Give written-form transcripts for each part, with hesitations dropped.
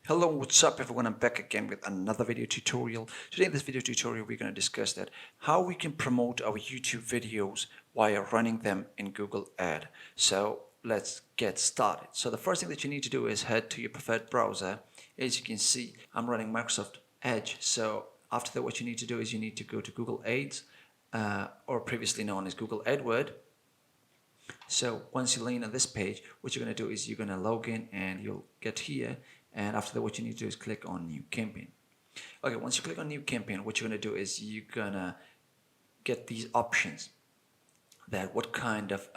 Hello, what's up everyone? I'm back again with another video tutorial. Today in this video tutorial we're going to discuss that how we can promote our YouTube videos while running them in Google Ad. So let's get started. So the first thing that you need to do is head to your preferred browser. As you can see, I'm running Microsoft Edge. So after that, what you need to do is you need to go to Google Ads, or previously known as Google AdWords. So once you land on this page, what you're going to do is you're going to log in and you'll get here. And after that, what you need to do is click on New Campaign. Okay, once you click on New Campaign, what you're going to do is you're going to get these options that what kind of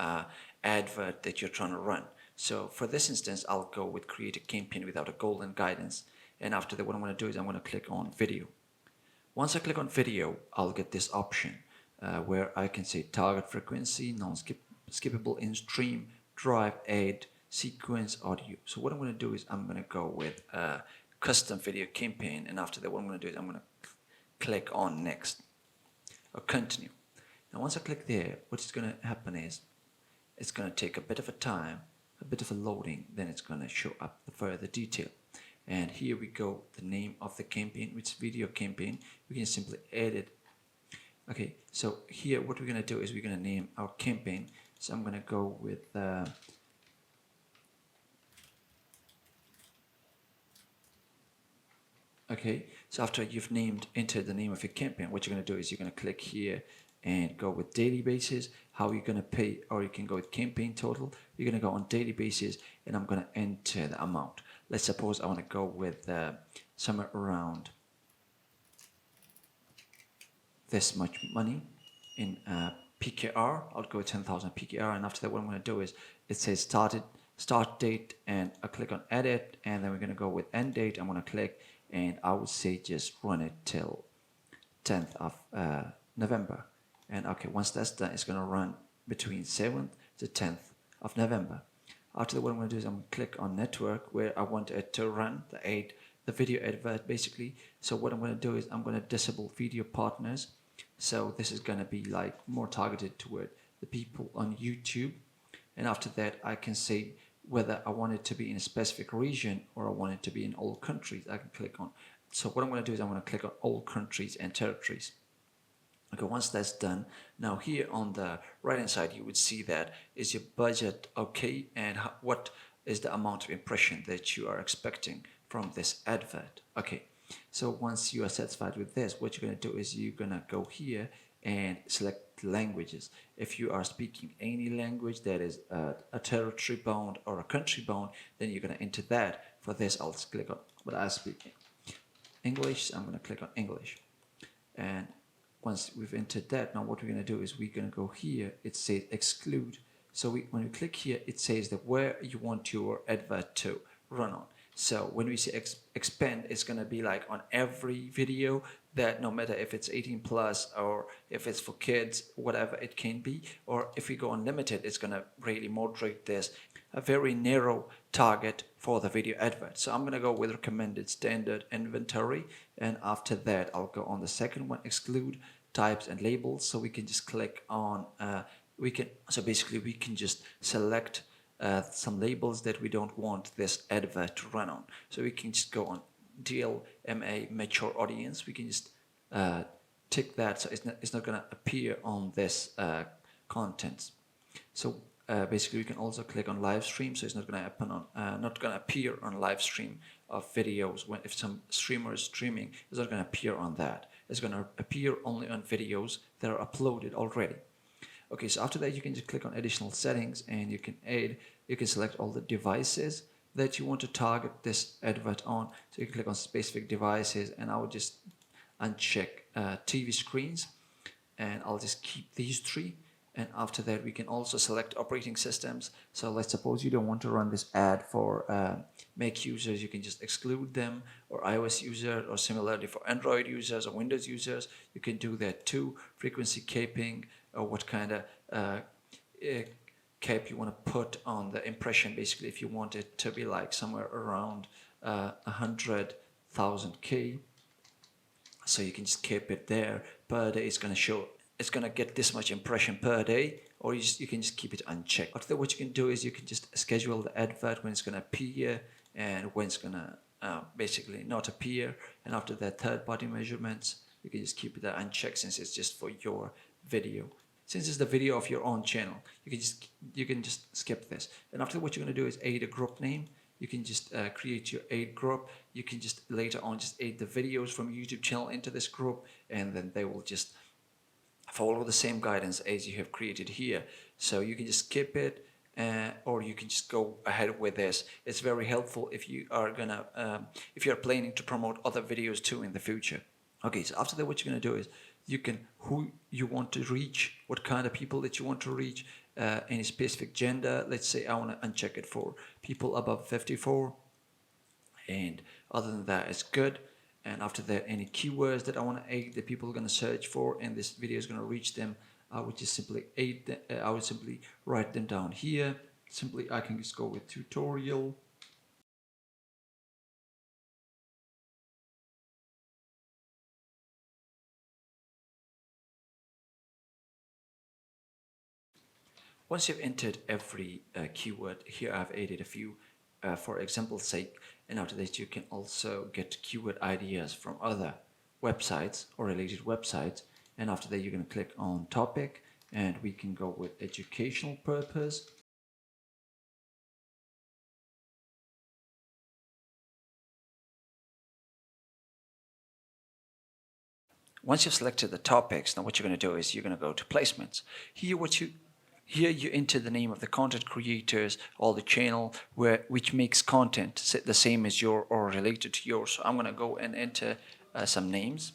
advert that you're trying to run. So for this instance, I'll go with create a campaign without a goal and guidance. And after that, what I'm going to do is I'm going to click on video. Once I click on video, I'll get this option where I can say target frequency, non-skippable in-stream, drive ad, sequence audio. So what I'm going to do is I'm going to go with a custom video campaign, and after that what I'm going to do is I'm going to click on next or continue. Now once I click there, what's going to happen is it's going to take a bit of a time, a bit of a loading, then it's going to show up the further detail. And here we go, the name of the campaign, which is video campaign. We can simply edit. Okay, so here what we're going to do is we're going to name our campaign. So I'm going to go with okay, so after you've entered the name of your campaign, what you're going to do is you're going to click here and go with daily basis, how you're going to pay, or you can go with campaign total. You're going to go on daily basis, and I'm going to enter the amount. Let's suppose I want to go with somewhere around this much money in PKR. I'll go with 10,000 PKR, and after that what I'm going to do is it says start date, and I click on edit, and then we're going to go with end date. I'm going to click, and I would say just run it till 10th of November. And okay, once that's done, it's going to run between 7th to 10th of November. After that, what I'm going to do is I'm going to click on network where I want it to run the video advert basically. So what I'm going to do is I'm going to disable video partners. So this is going to be like more targeted toward the people on YouTube. And after that, I can say whether I want it to be in a specific region or I want it to be in all countries. I can click on. So what I'm going to do is I'm going to click on all countries and territories. Okay, once that's done, now here on the right hand side, you would see that is your budget okay, and what is the amount of impression that you are expecting from this advert. Okay, so once you are satisfied with this, what you're going to do is you're going to go here and select languages. If you are speaking any language that is a territory bound or a country bound, then you're going to enter that. For this, I'll just click on what I speak English. So I'm going to click on English. And once we've entered that, now what we're going to do is we're going to go here. It says exclude. So when we click here, it says that where you want your advert to run on. So when we say expand, it's going to be like on every video, that no matter if it's 18 plus or if it's for kids, whatever it can be. Or if we go on limited, it's going to really moderate this, a very narrow target for the video advert. So I'm going to go with recommended standard inventory. And after that, I'll go on the second one, exclude types and labels. So we can just click on, so basically we can just select some labels that we don't want this advert to run on. So we can just go on DLMA mature audience. We can just tick that, so it's not going to appear on this content. So basically we can also click on live stream, so it's not going to happen on not going to appear on live stream of videos. If some streamer is streaming, it's not going to appear on that. It's going to appear only on videos that are uploaded already. Okay, so after that you can just click on additional settings, and you can select all the devices that you want to target this advert on. So you can click on specific devices, and I would just uncheck TV screens, and I'll just keep these three. And after that, we can also select operating systems. So let's suppose you don't want to run this ad for Mac users, you can just exclude them, or iOS user, or similarly for Android users or Windows users, you can do that too. Frequency capping, or what kind of cap you want to put on the impression. Basically, if you want it to be like somewhere around 100,000 K, so you can just cap it there. Per day, it's going to show, it's going to get this much impression per day, or you can just keep it unchecked. After that, what you can do is you can just schedule the advert when it's going to appear and when it's going to basically not appear. And after that, third-party measurements, you can just keep that unchecked since it's just for your video. Since it's the video of your own channel, you can just skip this. And after, what you're going to do is add a group name. You can just create your aid group. You can just later on just add the videos from YouTube channel into this group, and then they will just follow the same guidance as you have created here. So you can just skip it, or you can just go ahead with this. It's very helpful if you are if you're planning to promote other videos too in the future. Okay, so after that, what you're gonna do is you can who you want to reach, what kind of people that you want to reach, any specific gender. Let's say I want to uncheck it for people above 54, and other than that, it's good. And after that, any keywords that I want to aid that people are going to search for, and this video is going to reach them, I would just simply aid them. I would simply write them down here. Simply, I can just go with tutorial. Once you've entered every keyword, here I've added a few for example's sake, and after this you can also get keyword ideas from other websites or related websites, and after that you're going to click on topic, and we can go with educational purpose. Once you've selected the topics, now what you're going to do is you're going to go to placements. Here you enter the name of the content creators or the channel which makes content the same as your or related to yours. So I'm going to go and enter some names.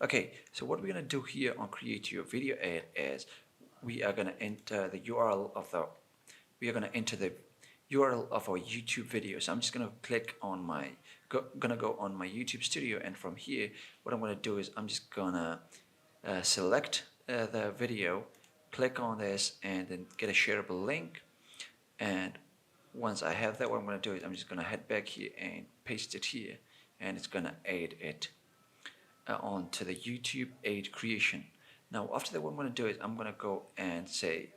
Okay, so what we're going to do here on create your video ad is we are going to enter the URL of our YouTube video. So I'm just going to click on my go on my YouTube studio, and from here what I'm going to do is I'm just going to select the video, click on this, and then get a shareable link. And once I have that, what I'm going to do is I'm just going to head back here and paste it here, and it's going to add it onto the YouTube aid creation. Now after that, what I'm going to do is I'm going to go and say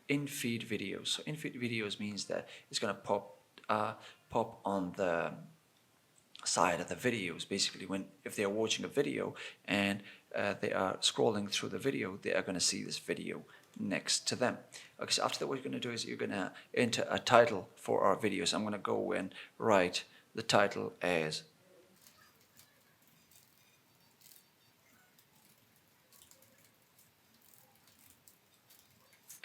in-feed videos. So in-feed videos means that it's going to pop on the side of the videos. Basically, if they are watching a video and they are scrolling through the video, they are going to see this video next to them. Okay, so after that, what you're going to do is you're going to enter a title for our videos. I'm going to go and write the title as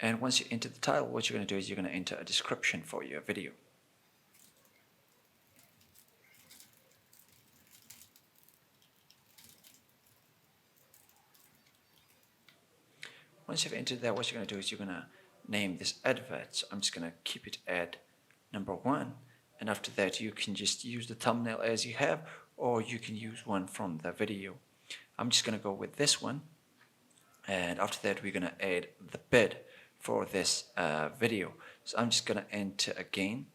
And once you enter the title, what you're going to do is you're going to enter a description for your video. Once you've entered that, what you're going to do is you're going to name this advert. So I'm just going to keep it ad number 1. And after that, you can just use the thumbnail as you have, or you can use one from the video. I'm just going to go with this one. And after that, we're going to add the bid for this video. So I'm just going to enter again.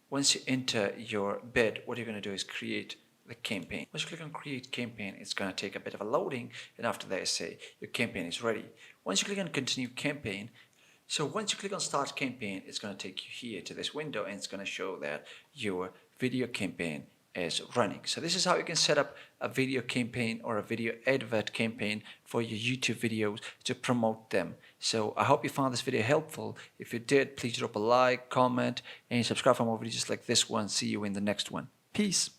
Once you enter your bid, what you're going to do is create the campaign. Once you click on create campaign, it's going to take a bit of a loading, and after that, say your campaign is ready. Once you click on continue campaign, so once you click on start campaign, it's going to take you here to this window, and it's going to show that your video campaign is running. So this is how you can set up a video campaign or a video advert campaign for your YouTube videos to promote them. So I hope you found this video helpful. If you did, please drop a like, comment, and subscribe for more videos just like this one. See you in the next one. Peace.